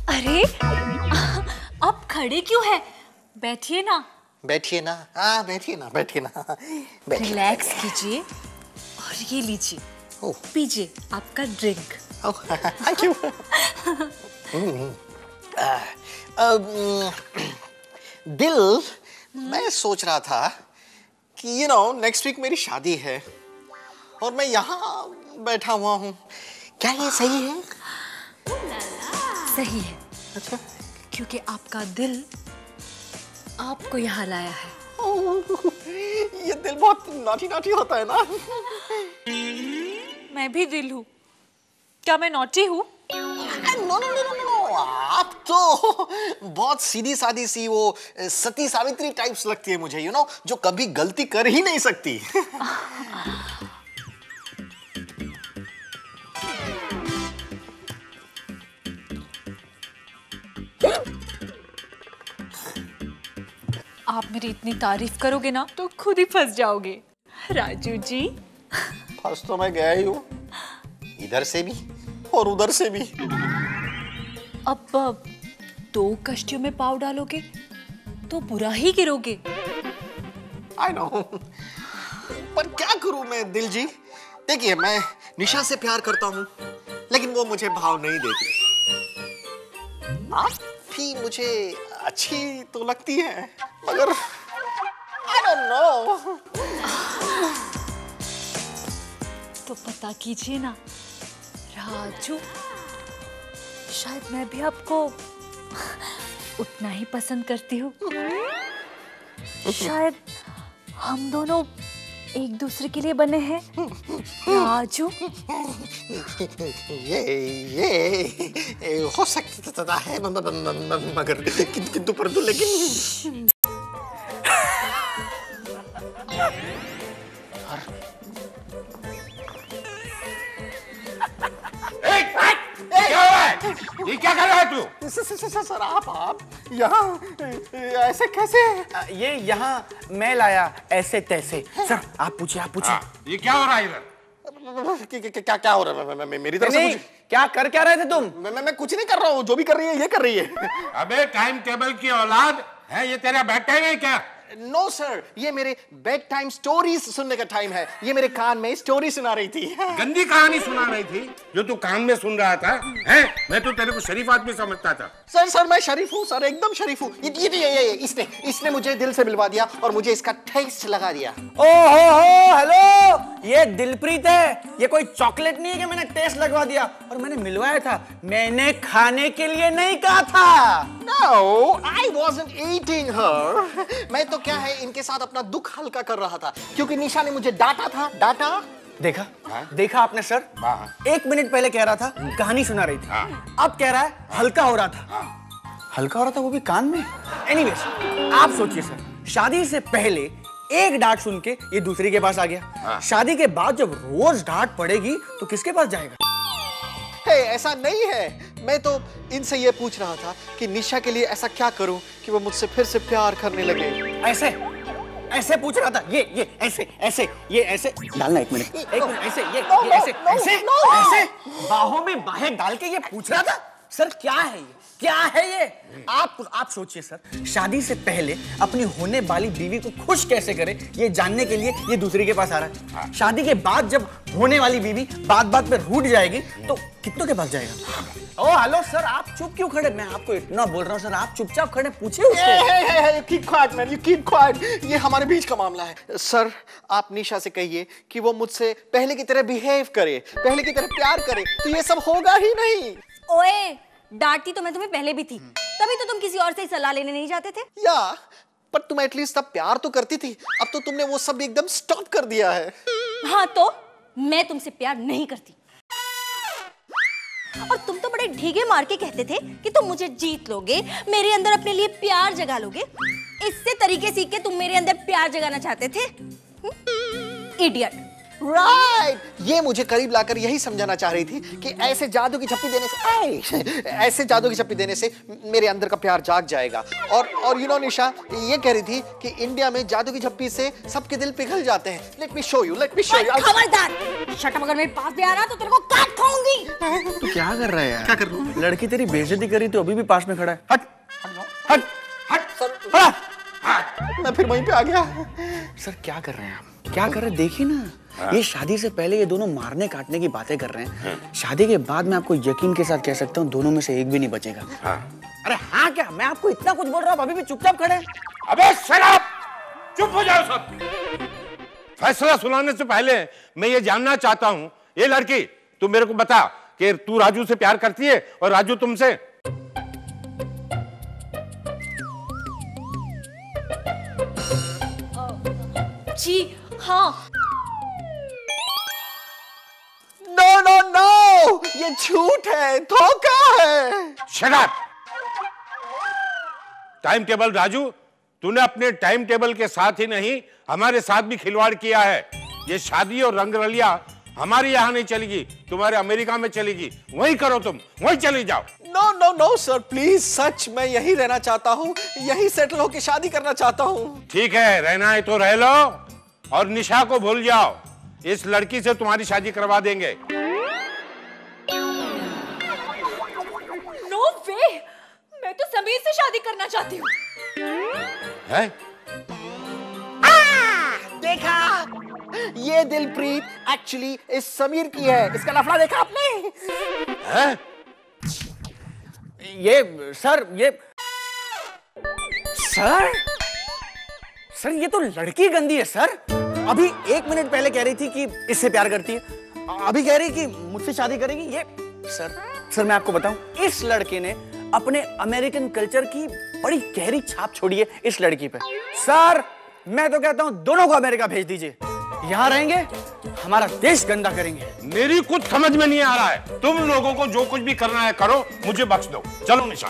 अरे आप खड़े क्यों हैं? बैठिए ना। बैठिए ना, हाँ बैठिए ना, बैठिए ना, बैठिए। रिलैक्स कीजिए और ये लीजिए, पीजिए आपका ड्रिंक। Thank you. दिल, मैं सोच रहा था कि नेक्स्ट वीक मेरी शादी है और मैं यहाँ बैठा हुआ हूँ, क्या ये सही है? सही है। अच्छा, क्योंकि आपका दिल आपको यहाँ लाया है। ये दिल बहुत नॉटी नॉटी होता है ना। मैं भी दिल हूँ। क्या मैं नॉटी हूँ? नो नो नो नो, आप तो बहुत सीधी सादी सी वो सती सावित्री टाइप्स लगती है मुझे, जो कभी गलती कर ही नहीं सकती। आप मेरी इतनी तारीफ करोगे ना तो खुद ही फंस जाओगे राजू जी। फंस तो मैं गया ही हूँ, इधर से भी और उधर से भी। अब 2 कश्तियों में पाँव डालोगे तो बुरा ही गिरोगे। आई नो, पर क्या करूं मैं दिल जी? देखिए, मैं निशा से प्यार करता हूँ, लेकिन वो मुझे भाव नहीं देती। आप भी मुझे अच्छी तो लगती है, मगर आई डोंट नो। तो पता कीजिए ना राजू, शायद मैं भी आपको उतना ही पसंद करती हूँ। शायद हम दोनों एक दूसरे के लिए बने हैं राजू। ये हो सकता है, मगर किंतु परंतु लेकिन ये क्या कर रहा है तू? सर आप यहाँ ऐसे कैसे? ये यहाँ मैं लाया ऐसे तैसे। सर आप पूछिए। ये क्या हो रहा है इधर? क्या हो रहा है? मेरी तरफ से क्या रहे थे तुम? मैं कुछ नहीं कर रहा हूँ, जो भी कर रही है ये कर रही है। अबे टाइम टेबल की औलाद है, ये तेरा बेड टाइम है क्या? नो सर, ये मेरे बेड टाइम स्टोरीज सुनने का टाइम है। ये मेरे कान में स्टोरी सुना रही थी। गंदी कहानी सुना रही थी जो तू कान में सुन रहा था? हैं? मैं तो तेरे को शरीफ आदमी समझता था। सर मैं शरीफ हूँ सर, एकदम शरीफ हूँ। ये इसने मुझे दिल से मिलवा दिया और मुझे इसका टेस्ट लगा दिया। ओहो, हेलो, ये दिलप्रीत है। ये कोई चॉकलेट नहीं है कि मैंने टेस्ट लगवा दिया। और मैंने मिलवाया था, मैंने खाने के लिए नहीं कहा था। No, I wasn't eating her. मैं तो क्या है, इनके साथ अपना दुख हल्का कर रहा था, क्योंकि निशा ने मुझे डांटा था। देखा आपने सर? 1 मिनट पहले कह रहा था कहानी सुना रही थी, अब कह रहा है हल्का हो रहा था। हल्का हो रहा था, वो भी कान में। एनीवेज, आप सोचिए सर, शादी से पहले एक डांट सुन के ये दूसरी के पास आ गया। शादी के बाद जब रोज डांट पड़ेगी तो किसके पास जाएगा? ऐसा नहीं है, मैं तो इनसे ये पूछ रहा था कि निशा के लिए ऐसा क्या करूं कि वो मुझसे फिर से प्यार करने लगे। ऐसे पूछ रहा था। ये ऐसे डालना। एक मिनट ऐसे ऐसे बाहों में बाहें डाल के ये पूछ रहा था। सर क्या है ये? आप सोचिए सर, शादी से पहले अपनी होने वाली बीवी को खुश कैसे करे ये जानने के लिए ये दूसरी के पास आ रहा है। शादी के बाद जब होने वाली बीवी बात पे रूठ जाएगी तो कितनों के पास जाएगा? ओ हेलो सर, आप चुप क्यों खड़े? मैं आपको इतना बोल रहा हूँ सर, आप चुपचाप खड़े, पूछिए उससे। Keep quiet man, you keep quiet. ये हमारे बीच का मामला है। सर, आप निशा से कहिए कि वो मुझसे पहले की तरह बिहेव करे, पहले की तरह प्यार करे, तो ये सब होगा ही नहीं। ओए, डांटती तो मैं तुम्हें पहले भी थी, तभी तो तुम किसी और से सलाह लेने नहीं जाते थे। या पर तुम एटलीस्ट तब प्यार तो करती थी, अब तो तुमने वो सब एकदम स्टॉप कर दिया है। हाँ तो मैं तुमसे प्यार नहीं करती, और तुम तो बड़े ढीगे मार के कहते थे कि तुम मुझे जीत लोगे, मेरे अंदर अपने लिए प्यार जगा लोगे। इससे तरीके सीख के तुम मेरे अंदर प्यार जगाना चाहते थे। इडियट, राइट, ये मुझे करीब लाकर यही समझाना चाह रही थी कि ऐसे जादू की छप्पी देने से ऐसे जादू की छप्पी देने से मेरे अंदर का प्यार जाग जाएगा। और यू नो निशा ये कह रही थी कि इंडिया में जादू की छप्पी से सबके दिल पिघल जाते हैं। Let me show you. खबरदार, शट अप, अगर मेरे पास भी आ रहा तो तेरे को काट खाऊंगी। तू क्या कर रहा है यार? क्या कर रहा हूँ? लड़की तेरी बेइज्जती करी तो अभी भी पास में खड़ा है। हट हट हट हट। मैं फिर वहीं पे आ गया। सर क्या कर रहे हैं आप? क्या कर रहे हैं देखिए ना। ये शादी से पहले ये दोनों मारने काटने की बातें कर रहे हैं। शादी के बाद मैं आपको यकीन के साथ कह सकता हूँ दोनों में से एक भी नहीं बचेगा। अरे हाँ क्या, मैं आपको इतना कुछ बोल रहा हूँ अभी भी चुपचाप खड़े हैं। अबे शराब, चुप हो जाओ सब। फैसला सुनाने से पहले मैं ये जानना चाहता हूँ, ये लड़की तू मेरे को बता कि तू राजू से प्यार करती है और राजू तुमसे? जी हाँ। नो नो नो, ये झूठ है, धोखा है। Shut up. Time table Raju, तूने अपने टाइम टेबल के साथ ही नहीं हमारे साथ भी खिलवाड़ किया है। ये शादी और रंगरलिया हमारे यहाँ नहीं चलेगी, तुम्हारे अमेरिका में चलेगी। वहीं करो, तुम वहीं चली जाओ। No no no sir please, सच मैं यही रहना चाहता हूँ, यही सेटल होकर शादी करना चाहता हूँ। ठीक है, रहना है तो रह लो और निशा को भूल जाओ। इस लड़की से तुम्हारी शादी करवा देंगे। नो वे, मैं तो समीर से शादी करना चाहती हूँ। है? देखा, ये दिलप्रीत एक्चुअली इस समीर की है। इसका लफड़ा देखा आपने? है? ये सर सर ये तो लड़की गंदी है सर। अभी 1 मिनट पहले कह रही थी कि इससे प्यार करती है, अभी कह रही कि मुझसे शादी करेगी। ये सर मैं आपको बताऊं, इस लड़के ने अपने अमेरिकन कल्चर की बड़ी गहरी छाप छोड़ी है इस लड़की पे। सर मैं तो कहता हूं दोनों को अमेरिका भेज दीजिए, यहां रहेंगे, हमारा देश गंदा करेंगे। मेरी कुछ समझ में नहीं आ रहा है। तुम लोगों को जो कुछ भी करना है करो, मुझे बख्श दो। चलो निशा।